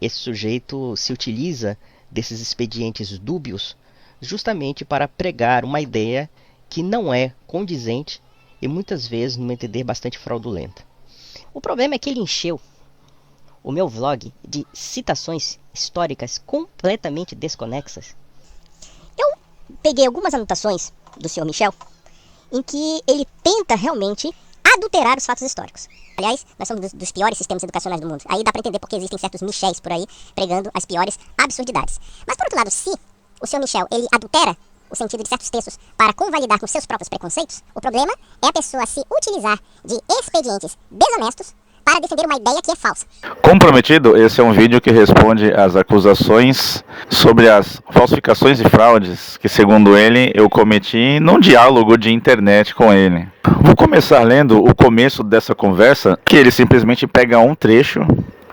Esse sujeito se utiliza desses expedientes dúbios justamente para pregar uma ideia que não é condizente e muitas vezes, no meu entender, bastante fraudulenta. O problema é que ele encheu o meu vlog de citações históricas completamente desconexas. Eu peguei algumas anotações do Sr. Michel em que ele tenta realmente adulterar os fatos históricos. Aliás, nós somos dos piores sistemas educacionais do mundo. Aí dá pra entender porque existem certos Michels por aí pregando as piores absurdidades. Mas por outro lado, se o Sr. Michel ele adultera o sentido de certos textos para convalidar com seus próprios preconceitos, o problema é a pessoa se utilizar de expedientes desonestos para defender uma ideia que é falsa. Comprometido, esse é um vídeo que responde às acusações sobre as falsificações e fraudes que, segundo ele, eu cometi num diálogo de internet com ele. Vou começar lendo o começo dessa conversa, que ele simplesmente pega um trecho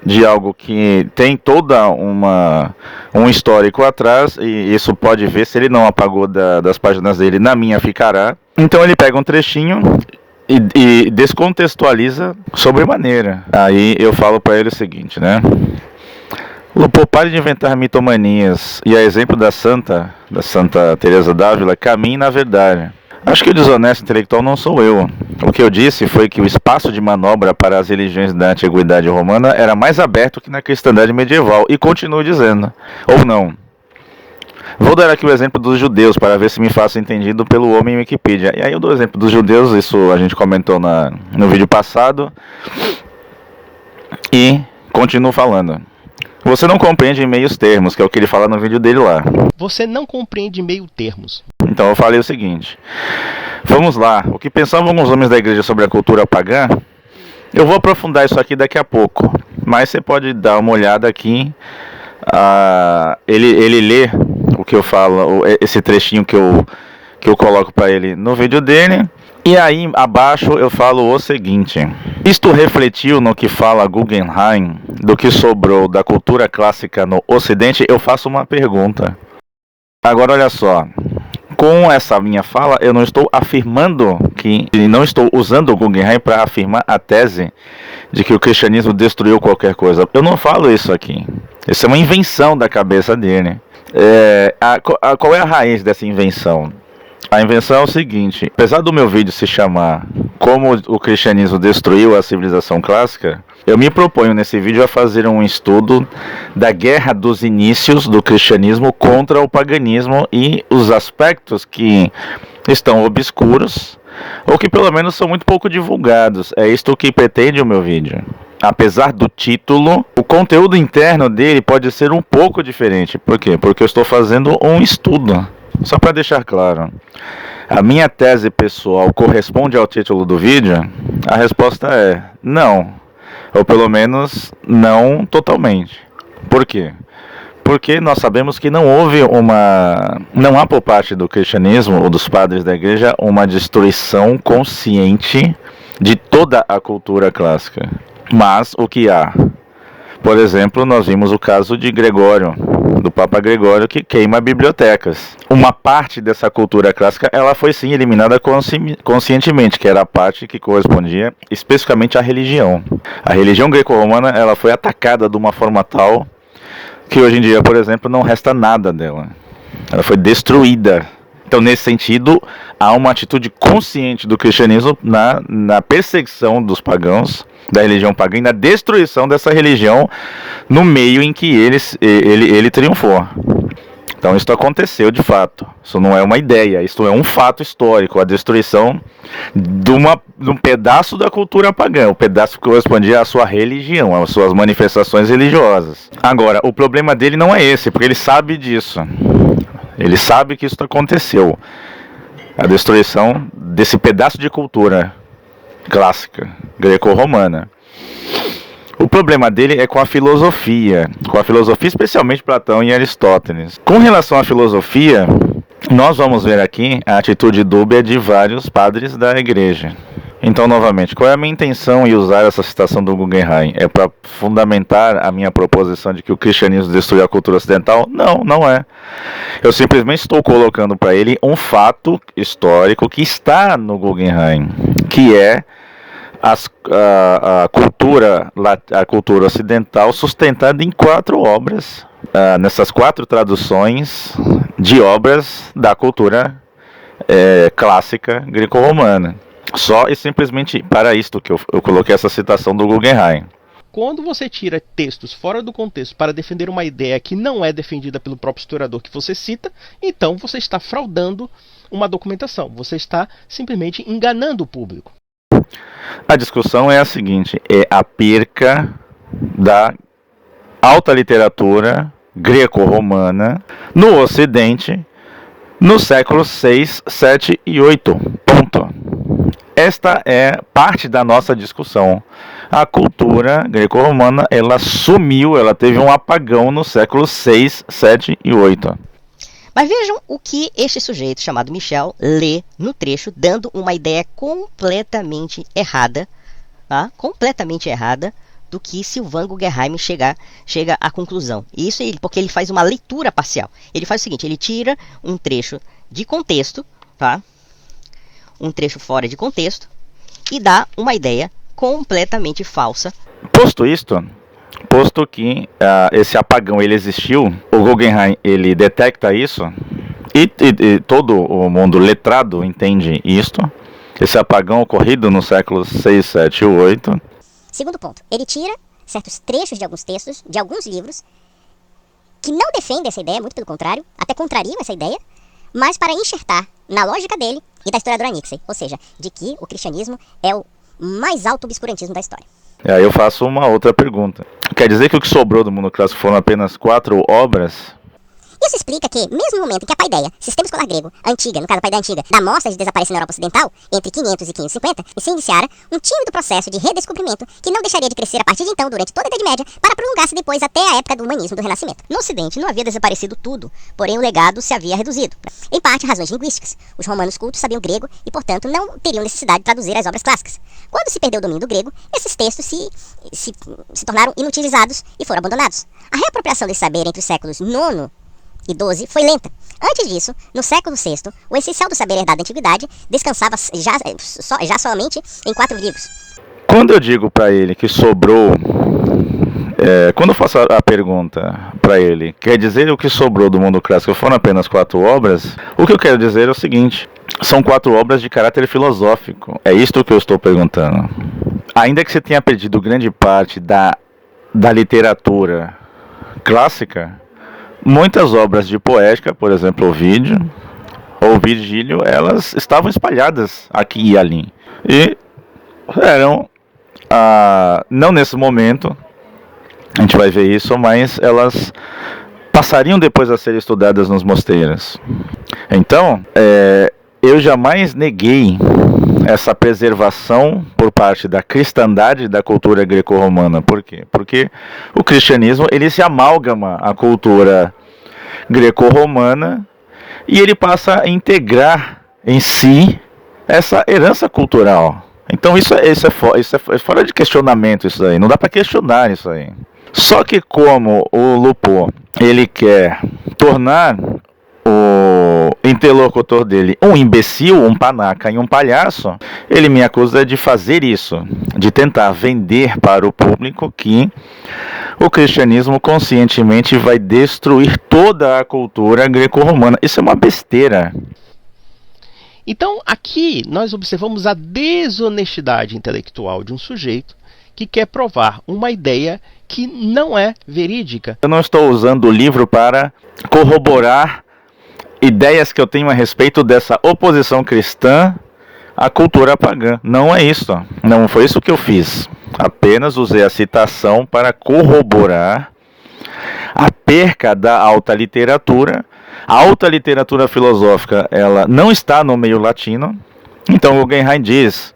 de algo que tem toda um histórico atrás, e isso pode ver se ele não apagou das páginas dele, na minha ficará. Então ele pega um trechinho e descontextualiza sobremaneira. Aí eu falo para ele o seguinte, né? Lupo, pare de inventar mitomanias, e a exemplo da Santa Teresa d'Ávila, caminhe na verdade. Acho que o desonesto intelectual não sou eu. O que eu disse foi que o espaço de manobra para as religiões da antiguidade romana era mais aberto que na cristandade medieval, e continuo dizendo. Ou não. Vou dar aqui o exemplo dos judeus, para ver se me faço entendido pelo homem Wikipedia. E aí eu dou o exemplo dos judeus, isso a gente comentou no vídeo passado. E continuo falando. Você não compreende em meios termos, que é o que ele fala no vídeo dele lá. Você não compreende meio termos. Então eu falei o seguinte. Vamos lá. O que pensavam alguns homens da igreja sobre a cultura pagã? Eu vou aprofundar isso aqui daqui a pouco. Mas você pode dar uma olhada aqui. Ele lê o que eu falo, esse trechinho que eu coloco para ele no vídeo dele. E aí abaixo eu falo o seguinte: isto refletiu no que fala Guggenheim do que sobrou da cultura clássica no Ocidente? Eu faço uma pergunta. Agora olha só, com essa minha fala eu não estou afirmando não estou usando o Guggenheim para afirmar a tese de que o cristianismo destruiu qualquer coisa. Eu não falo isso aqui. Isso é uma invenção da cabeça dele. Qual é a raiz dessa invenção? A invenção é o seguinte: apesar do meu vídeo se chamar Como o cristianismo destruiu a civilização clássica, eu me proponho nesse vídeo a fazer um estudo da guerra dos inícios do cristianismo contra o paganismo e os aspectos que estão obscuros, ou que pelo menos são muito pouco divulgados. É isto que pretende o meu vídeo. Apesar do título, o conteúdo interno dele pode ser um pouco diferente. Por quê? Porque eu estou fazendo um estudo. Só para deixar claro, a minha tese pessoal corresponde ao título do vídeo? A resposta é não, ou pelo menos não totalmente. Por quê? Porque nós sabemos que não há por parte do cristianismo ou dos padres da igreja uma destruição consciente de toda a cultura clássica. Mas o que há? Por exemplo, nós vimos o caso de Gregório, do Papa Gregório, que queima bibliotecas. Uma parte dessa cultura clássica, ela foi sim eliminada conscientemente, que era a parte que correspondia especificamente à religião. A religião greco-romana, ela foi atacada de uma forma tal que hoje em dia, por exemplo, não resta nada dela. Ela foi destruída. Então, nesse sentido, há uma atitude consciente do cristianismo na perseguição dos pagãos, da religião pagã, e na destruição dessa religião no meio em que ele triunfou. Então isso aconteceu de fato. Isso não é uma ideia, isso é um fato histórico, a destruição de um pedaço da cultura pagã, o pedaço que correspondia à sua religião, às suas manifestações religiosas. Agora, o problema dele não é esse, porque ele sabe disso. Ele sabe que isso aconteceu. A destruição desse pedaço de cultura clássica, greco-romana. O problema dele é com a filosofia especialmente Platão e Aristóteles. Com relação à filosofia, nós vamos ver aqui a atitude dúbia de vários padres da igreja. Então, novamente, qual é a minha intenção em usar essa citação do Guggenheim? É para fundamentar a minha proposição de que o cristianismo destruiu a cultura ocidental? Não, não é. Eu simplesmente estou colocando para ele um fato histórico que está no Guggenheim, que é a cultura ocidental sustentada em 4 obras, nessas 4 traduções de obras da cultura clássica greco-romana. Só e simplesmente para isto que eu coloquei essa citação do Guggenheim. Quando você tira textos fora do contexto para defender uma ideia que não é defendida pelo próprio historiador que você cita, então você está fraudando uma documentação. Você está simplesmente enganando o público. A discussão é a seguinte: é a perca da alta literatura greco-romana no Ocidente nos séculos 6, 7 e 8. Ponto. Esta é parte da nossa discussão. A cultura greco-romana, ela sumiu, ela teve um apagão nos séculos 6, 7 e 8. Mas vejam o que este sujeito chamado Michel lê no trecho, dando uma ideia completamente errada, tá? Completamente errada, do que Sylvain Guggenheim chega à conclusão. E isso porque ele faz uma leitura parcial. Ele faz o seguinte: ele tira um trecho de contexto, tá? Um trecho fora de contexto, e dá uma ideia completamente falsa. Posto que esse apagão ele existiu, o Guggenheim ele detecta isso, e todo o mundo letrado entende isto, esse apagão ocorrido nos séculos 6, 7 e 8. Segundo ponto, ele tira certos trechos de alguns textos, de alguns livros, que não defendem essa ideia, muito pelo contrário, até contrariam essa ideia, mas para enxertar na lógica dele e da historiadora Nixey, ou seja, de que o cristianismo é o mais alto obscurantismo da história. E aí eu faço uma outra pergunta. Quer dizer que o que sobrou do mundo clássico foram apenas 4 obras? Isso explica que, mesmo no momento em que a paideia, sistema escolar grego, antiga, no caso a paideia antiga, dá mostras de desaparecer na Europa Ocidental, entre 500 e 550, e se iniciara um tímido processo de redescobrimento que não deixaria de crescer a partir de então durante toda a Idade Média, para prolongar-se depois até a época do humanismo do Renascimento. No Ocidente não havia desaparecido tudo, porém o legado se havia reduzido. Em parte, razões linguísticas. Os romanos cultos sabiam grego e, portanto, não teriam necessidade de traduzir as obras clássicas. Quando se perdeu o domínio do grego, esses textos se tornaram inutilizados e foram abandonados. A reapropriação desse saber entre os séculos IX e XII foi lenta. Antes disso, no século VI, o essencial do saber herdado da antiguidade descansava já somente em 4 livros. Quando eu digo para ele que sobrou, quando eu faço a pergunta para ele, quer dizer o que sobrou do mundo clássico foram apenas 4 obras? O que eu quero dizer é o seguinte: são 4 obras de caráter filosófico. É isto que eu estou perguntando. Ainda que você tenha perdido grande parte da literatura clássica, muitas obras de poética, por exemplo, Ovídio ou Virgílio, elas estavam espalhadas aqui e ali. E eram, não nesse momento, a gente vai ver isso, mas elas passariam depois a ser estudadas nos mosteiros. Então, eu jamais neguei essa preservação por parte da cristandade e da cultura greco-romana. Por quê? Porque o cristianismo ele se amalgama à cultura greco-romana e ele passa a integrar em si essa herança cultural. Então isso é fora de questionamento, isso aí. Não dá para questionar isso aí. Só que como o Lupo ele quer tornar o interlocutor dele um imbecil, um panaca e um palhaço, ele me acusa de fazer isso, de tentar vender para o público que o cristianismo conscientemente vai destruir toda a cultura greco-romana. Isso é uma besteira. Então aqui nós observamos a desonestidade intelectual de um sujeito que quer provar uma ideia que não é verídica. Eu não estou usando o livro para corroborar ideias que eu tenho a respeito dessa oposição cristã à cultura pagã. Não é isso. Não foi isso que eu fiz. Apenas usei a citação para corroborar a perca da alta literatura. A alta literatura filosófica, ela não está no meio latino. Então Guggenheim diz: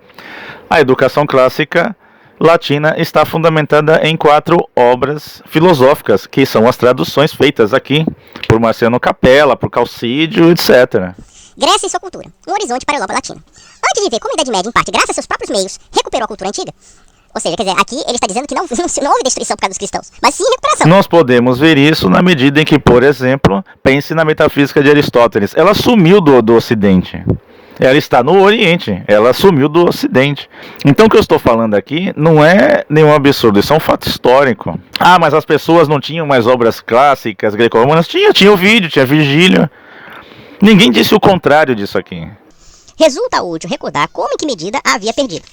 a educação clássica latina está fundamentada em 4 obras filosóficas, que são as traduções feitas aqui por Marciano Capella, por Calcídio, etc. Grécia e sua cultura, um horizonte para a Europa Latina. Antes de ver como a Idade Média, em parte, graças a seus próprios meios, recuperou a cultura antiga, ou seja, quer dizer, aqui ele está dizendo que não houve destruição por causa dos cristãos, mas sim recuperação. Nós podemos ver isso na medida em que, por exemplo, pense na metafísica de Aristóteles. Ela sumiu do Ocidente. Ela está no Oriente, ela sumiu do Ocidente. Então o que eu estou falando aqui não é nenhum absurdo, isso é um fato histórico. Ah, mas as pessoas não tinham mais obras clássicas greco-romanas? Tinha o vídeo, tinha Virgílio. Ninguém disse o contrário disso aqui. Resulta útil recordar como e que medida a havia perdido.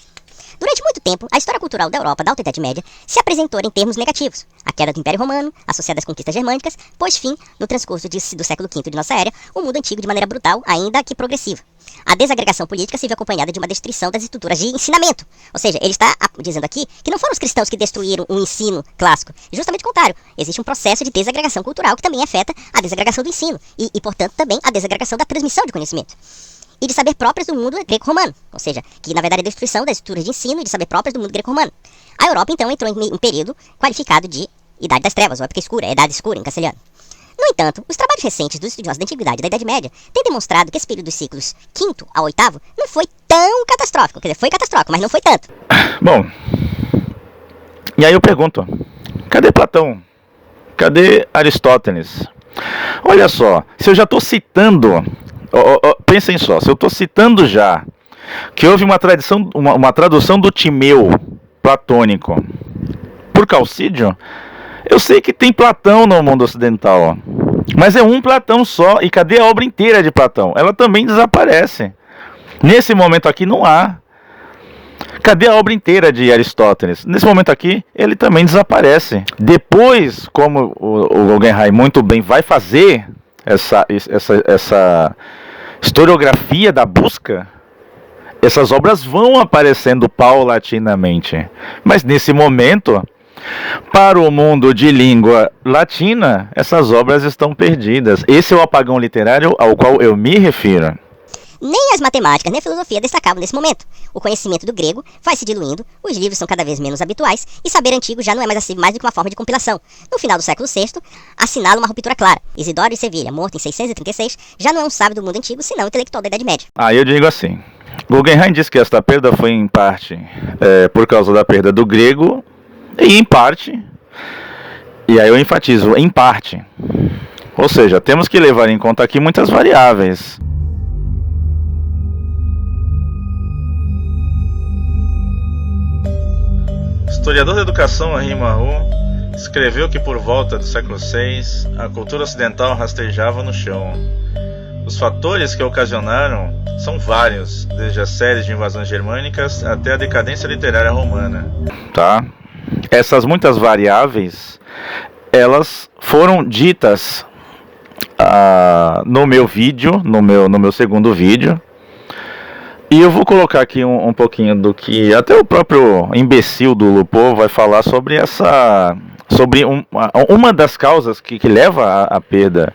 Durante muito tempo, a história cultural da Europa da Alta Idade Média se apresentou em termos negativos. A queda do Império Romano, associada às conquistas germânicas, pôs fim, no transcurso do século V de nossa era, o mundo antigo de maneira brutal, ainda que progressiva. A desagregação política se viu acompanhada de uma destruição das estruturas de ensinamento. Ou seja, ele está dizendo aqui que não foram os cristãos que destruíram o ensino clássico. Justamente o contrário. Existe um processo de desagregação cultural que também afeta a desagregação do ensino e portanto, também a desagregação da transmissão de conhecimento. E de saber próprias do mundo greco-romano, ou seja, que na verdade é a destruição das estruturas de ensino e de saber próprias do mundo greco-romano. A Europa então entrou em um período qualificado de Idade das Trevas, ou Época Escura, Idade Escura em castelhano. No entanto, os trabalhos recentes dos estudiosos da Antiguidade e da Idade Média têm demonstrado que esse período dos séculos V ao VIII não foi tão catastrófico, quer dizer, foi catastrófico, mas não foi tanto. Bom, e aí eu pergunto, cadê Platão? Cadê Aristóteles? Olha só, se eu já estou citando... pensem só, se eu estou citando já que houve uma tradução do Timeu platônico por Calcídio, eu sei que tem Platão no mundo ocidental, mas é um Platão só, e cadê a obra inteira de Platão? Ela também desaparece. Nesse momento aqui não há. Cadê a obra inteira de Aristóteles? Nesse momento aqui, ele também desaparece. Depois, como o Guggenheim muito bem vai fazer essa historiografia da busca, essas obras vão aparecendo paulatinamente. Mas nesse momento, para o mundo de língua latina, essas obras estão perdidas. Esse é o apagão literário ao qual eu me refiro. Nem as matemáticas nem a filosofia destacavam nesse momento. O conhecimento do grego vai se diluindo, os livros são cada vez menos habituais e saber antigo já não é mais acessível mais do que uma forma de compilação. No final do século VI, assinala uma ruptura clara. Isidoro de Sevilha, morto em 636, já não é um sábio do mundo antigo, senão um intelectual da Idade Média. Eu digo assim, Guggenheim diz que esta perda foi em parte por causa da perda do grego e em parte, e aí eu enfatizo, em parte. Ou seja, temos que levar em conta aqui muitas variáveis. Historiador da educação Henri Marot escreveu que por volta do século VI a cultura ocidental rastejava no chão. Os fatores que ocasionaram são vários, desde as séries de invasões germânicas até a decadência literária romana. Tá. Essas muitas variáveis, elas foram ditas no meu vídeo, no meu segundo vídeo. E eu vou colocar aqui um pouquinho do que até o próprio imbecil do Lupo vai falar sobre uma das causas que leva à perda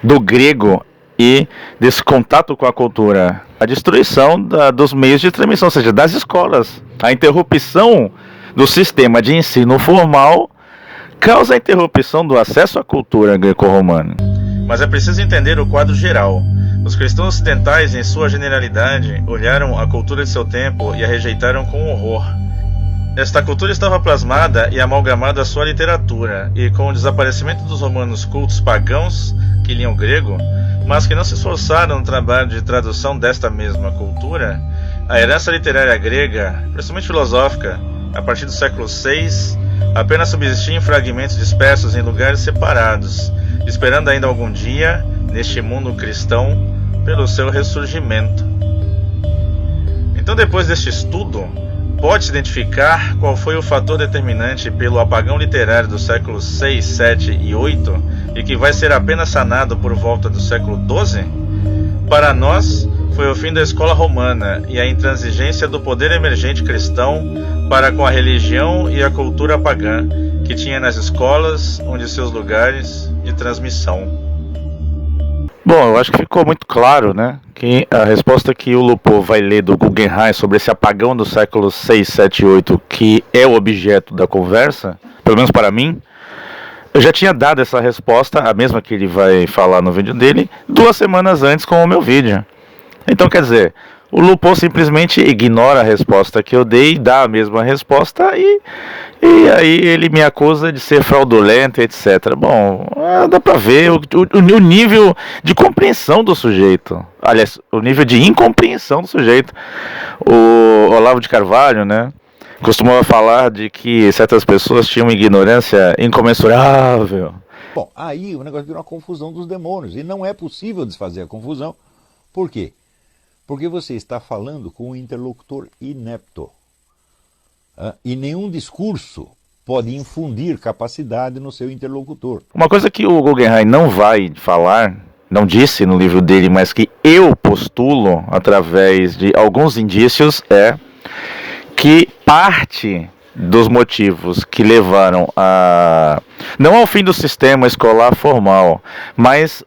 do grego e desse contato com a cultura, a destruição dos meios de transmissão, ou seja, das escolas. A interrupção do sistema de ensino formal causa a interrupção do acesso à cultura greco-romana. Mas é preciso entender o quadro geral. Os cristãos ocidentais, em sua generalidade, olharam a cultura de seu tempo e a rejeitaram com horror. Esta cultura estava plasmada e amalgamada à sua literatura, e com o desaparecimento dos romanos cultos pagãos, que liam grego, mas que não se esforçaram no trabalho de tradução desta mesma cultura, a herança literária grega, principalmente filosófica, a partir do século VI, apenas subsistia em fragmentos dispersos em lugares separados, esperando ainda algum dia, neste mundo cristão, pelo seu ressurgimento. Então, depois deste estudo, pode-se identificar qual foi o fator determinante pelo apagão literário dos séculos VI, VII e VIII e que vai ser apenas sanado por volta do século XII? Para nós, foi o fim da escola romana e a intransigência do poder emergente cristão para com a religião e a cultura pagã que tinha nas escolas, um de seus lugares de transmissão. Bom, eu acho que ficou muito claro, né, que a resposta que o Lupo vai ler do Guggenheim sobre esse apagão do século 6, 7 e 8, que é o objeto da conversa, pelo menos para mim, eu já tinha dado essa resposta, a mesma que ele vai falar no vídeo dele, 2 semanas antes com o meu vídeo. Então, quer dizer, O Lupo simplesmente ignora a resposta que eu dei, dá a mesma resposta e aí ele me acusa de ser fraudulento, etc. Bom, dá pra ver o nível de compreensão do sujeito. Aliás, o nível de incompreensão do sujeito. O Olavo de Carvalho, né, costumava falar de que certas pessoas tinham ignorância incomensurável. Bom, aí o negócio virou uma confusão dos demônios. E não é possível desfazer a confusão. Por quê? Porque você está falando com um interlocutor inepto. E nenhum discurso pode infundir capacidade no seu interlocutor. Uma coisa que o Guggenheim não vai falar, não disse no livro dele, mas que eu postulo através de alguns indícios, é que parte dos motivos que levaram não ao fim do sistema escolar formal, mas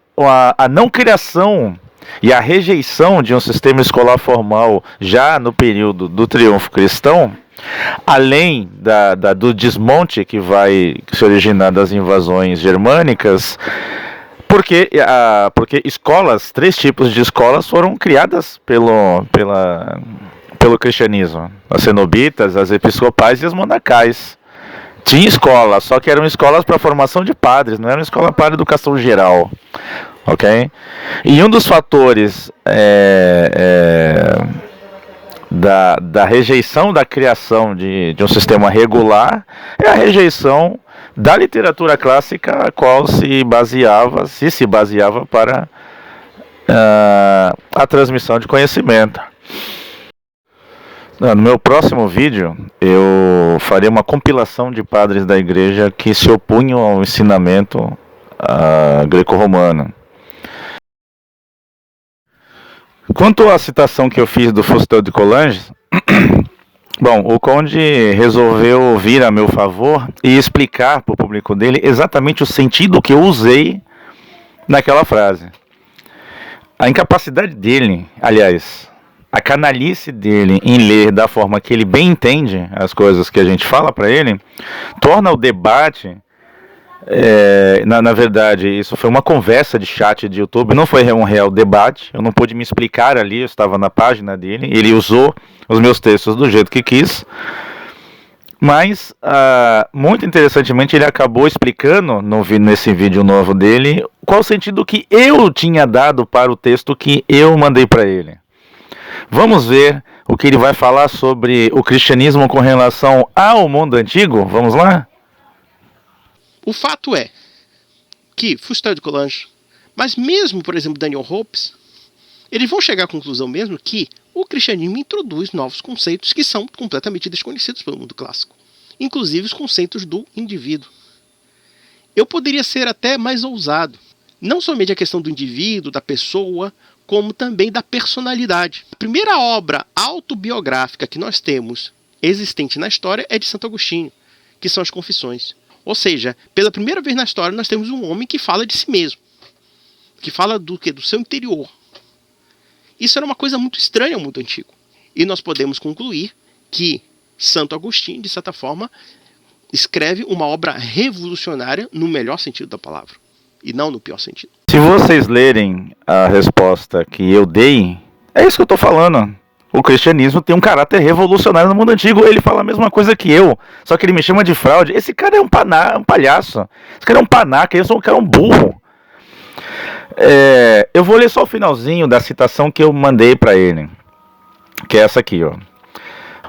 a não criação e a rejeição de um sistema escolar formal já no período do triunfo cristão, além do desmonte que vai se originar das invasões germânicas, porque escolas, 3 tipos de escolas foram criadas pelo cristianismo: as cenobitas, as episcopais e as monacais. Tinha escola, só que eram escolas para formação de padres, não era uma escola para educação geral, ok? E um dos fatores da rejeição da criação de um sistema regular é a rejeição da literatura clássica a qual se baseava para a transmissão de conhecimento. No meu próximo vídeo, eu farei uma compilação de padres da igreja que se opunham ao ensinamento greco-romano. Quanto à citação que eu fiz do Fustel de Coulanges, bom, o Conde resolveu vir a meu favor e explicar para o público dele exatamente o sentido que eu usei naquela frase. A incapacidade dele, aliás, a canalice dele em ler da forma que ele bem entende as coisas que a gente fala para ele, torna o debate, na verdade, isso foi uma conversa de chat de YouTube, não foi um real debate, eu não pude me explicar ali, eu estava na página dele, ele usou os meus textos do jeito que quis, mas, muito interessantemente, ele acabou explicando nesse vídeo novo dele qual o sentido que eu tinha dado para o texto que eu mandei para ele. Vamos ver o que ele vai falar sobre o cristianismo com relação ao mundo antigo? Vamos lá? O fato é que Fustel de Coulanges, mas mesmo, por exemplo, Daniel Hopes, eles vão chegar à conclusão mesmo que o cristianismo introduz novos conceitos que são completamente desconhecidos pelo mundo clássico, inclusive os conceitos do indivíduo. Eu poderia ser até mais ousado, não somente a questão do indivíduo, da pessoa, como também da personalidade. A primeira obra autobiográfica que nós temos existente na história é de Santo Agostinho, que são as Confissões. Ou seja, pela primeira vez na história nós temos um homem que fala de si mesmo, que fala do seu interior. Isso era uma coisa muito estranha ao mundo antigo. E nós podemos concluir que Santo Agostinho, de certa forma, escreve uma obra revolucionária no melhor sentido da palavra, e não no pior sentido. Se vocês lerem a resposta que eu dei, é isso que eu estou falando. O cristianismo tem um caráter revolucionário no mundo antigo. Ele fala a mesma coisa que eu, só que ele me chama de fraude. Esse cara é um palhaço. Esse cara é um panaca, esse cara é um burro. Eu vou ler só o finalzinho da citação que eu mandei para ele, que é essa aqui, ó.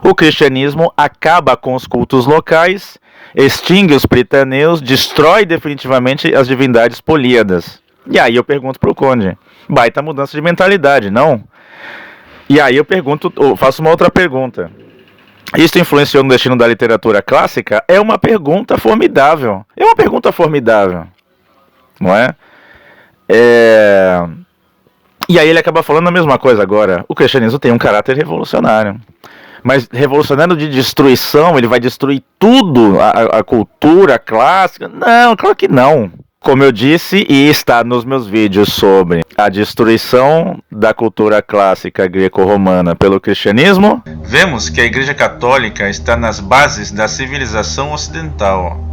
O cristianismo acaba com os cultos locais, extingue os pritaneus, destrói definitivamente as divindades políadas. E aí eu pergunto pro Conde, baita mudança de mentalidade, não? E aí eu faço uma outra pergunta. Isso influenciou no destino da literatura clássica? É uma pergunta formidável. Não é? E aí ele acaba falando a mesma coisa agora. O cristianismo tem um caráter revolucionário. Mas revolucionário de destruição, ele vai destruir tudo, a cultura clássica? Não, claro que não. Como eu disse, e está nos meus vídeos sobre a destruição da cultura clássica greco-romana pelo cristianismo, vemos que a Igreja Católica está nas bases da civilização ocidental.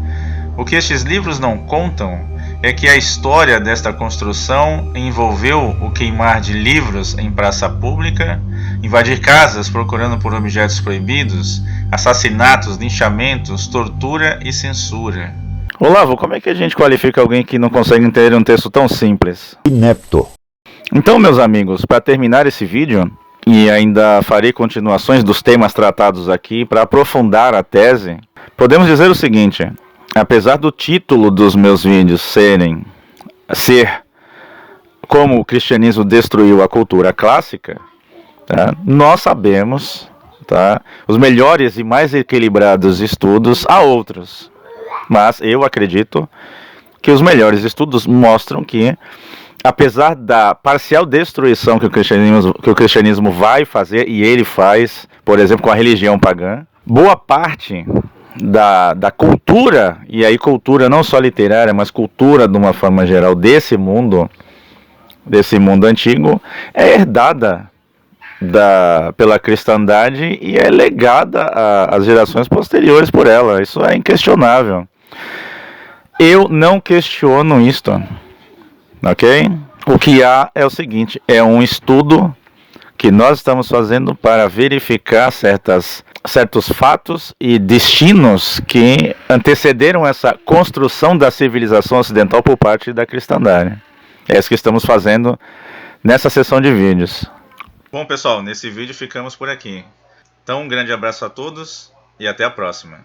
O que estes livros não contam é que a história desta construção envolveu o queimar de livros em praça pública invadir casas procurando por objetos proibidos, assassinatos, linchamentos, tortura e censura. Olavo, como é que a gente qualifica alguém que não consegue entender um texto tão simples? Inepto. Então, meus amigos, para terminar esse vídeo, e ainda farei continuações dos temas tratados aqui para aprofundar a tese, podemos dizer o seguinte: apesar do título dos meus vídeos ser como o cristianismo destruiu a cultura clássica, tá? Nós sabemos, tá? Os melhores e mais equilibrados estudos, há outros, mas eu acredito que os melhores estudos mostram que, apesar da parcial destruição que o cristianismo vai fazer, e ele faz, por exemplo, com a religião pagã, boa parte da cultura, e aí cultura não só literária, mas cultura de uma forma geral desse mundo antigo, é herdada pela cristandade e é legada às gerações posteriores por ela. Isso é inquestionável. Eu não questiono isto, ok? O que há é o seguinte: é um estudo que nós estamos fazendo para verificar certos fatos e destinos que antecederam essa construção da civilização ocidental por parte da cristandade. É isso que estamos fazendo nessa sessão de vídeos. Bom, pessoal, nesse vídeo ficamos por aqui. Então, um grande abraço a todos e até a próxima.